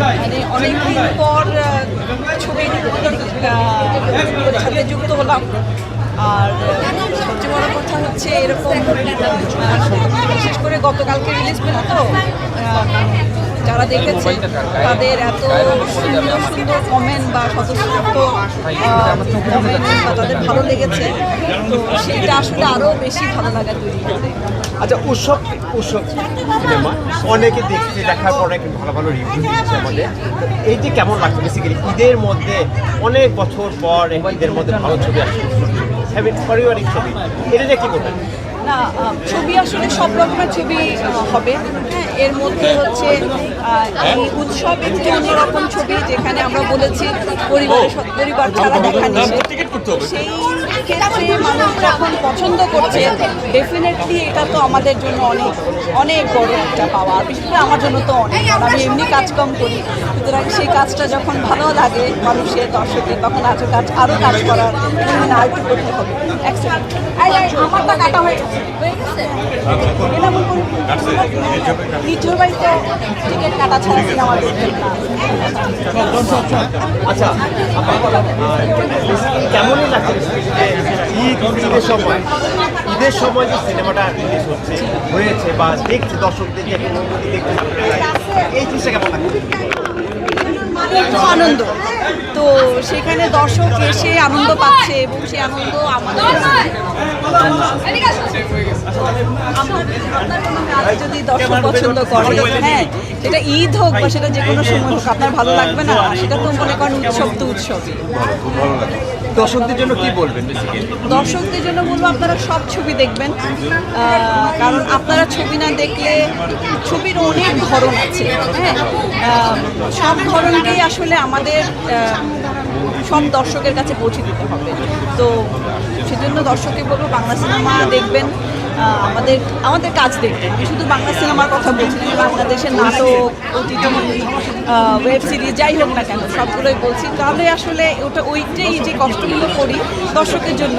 মানে অনেকদিন পর ছবির সাথে যুক্ত হলাম। আর সবচেয়ে বড় কথা হচ্ছে এরকম বিশেষ করে গতকালকে রিলিজ পেল তো যারা দেখেছে তাদের এত সুন্দর সুন্দর কমেন্ট বা স্বতঃস্ফূর্ত কমেন্ট বা তাদের ভালো লেগেছে, তো সেইটা আসলে আরও বেশি ভালো লাগা তৈরি করে। আচ্ছা, উৎসব সিনেমা অনেকে দেখছে, দেখার পর অনেক ভালো ভালো রিভিউ দিচ্ছে আমাদের। এই যে কেমন লাগছে বেসিক্যালি ঈদের মধ্যে অনেক বছর পর ঈদের মধ্যে ভালো ছবি আসছে, পারিবারিক ছবি, এটা নিয়ে কি বলবেন? না, ছবি আসলে সব রকমের ছবি হবে। হ্যাঁ, এর মধ্যে হচ্ছে এই উৎসব একটি অন্যরকম ছবি, যেখানে আমরা বলেছি পরিবার ছাড়া দেখা নিষেধ। সেই ক্ষেত্রে মানুষ যখন পছন্দ করছে, ডেফিনেটলি এটা তো আমাদের জন্য অনেক অনেক বড় একটা পাওয়া। বিশেষ করে আমার জন্য তো অনেক, কারণ আমি এমনি কাজকম করি। সুতরাং সেই কাজটা যখন ভালো লাগে মানুষের, দর্শকের, তখন আরও কাজ করার মানে আরেকটু করতে হবে। আমারটা কাটা হয়ে গেছে। নিজের বাড়িতে টিকিট কাটা ছাড়া সিনেমা দেখতে না। আচ্ছা, কেমনই লাগছে ঈদের সময় যে সিনেমাটা রিলিজ হয়েছে বা দেখছে দর্শকদের যে অনুভূতি দেখতে, এই জিনিসটা কেমন লাগছে? আনন্দ, তো সেখানে দর্শক এসে আনন্দ পাচ্ছে এবং সেই আনন্দ আমাদের যদি দর্শক পছন্দ করে, হ্যাঁ, সেটা ঈদ হোক বা সেটা যে কোনো সময় হোক, আপনার ভালো লাগবে না? সেটা তো মনে করেন উৎসব তো উৎসবই। দর্শকদের জন্য কি বলবেন? দর্শকদের জন্য বলবো আপনারা সব ছবি দেখবেন, কারণ আপনারা ছবি না দেখলে, ছবির অনেক ধরন আছে, হ্যাঁ, সব ধরনকেই আসলে আমাদের সব দর্শকের কাছে পৌঁছে দিতে হবে। তো সেজন্য দর্শককে বলবো বাংলা সিনেমা দেখবেন, আমাদের কাজ দেখবেন। আমি শুধু বাংলা সিনেমার কথা বলছি না, বাংলাদেশের নাটক, OTT, ওয়েব সিরিজ যাই হোক না কেন সবগুলোই বলছি। তাহলে আসলে ওইটাই যে কষ্টগুলো করি দর্শকের জন্য।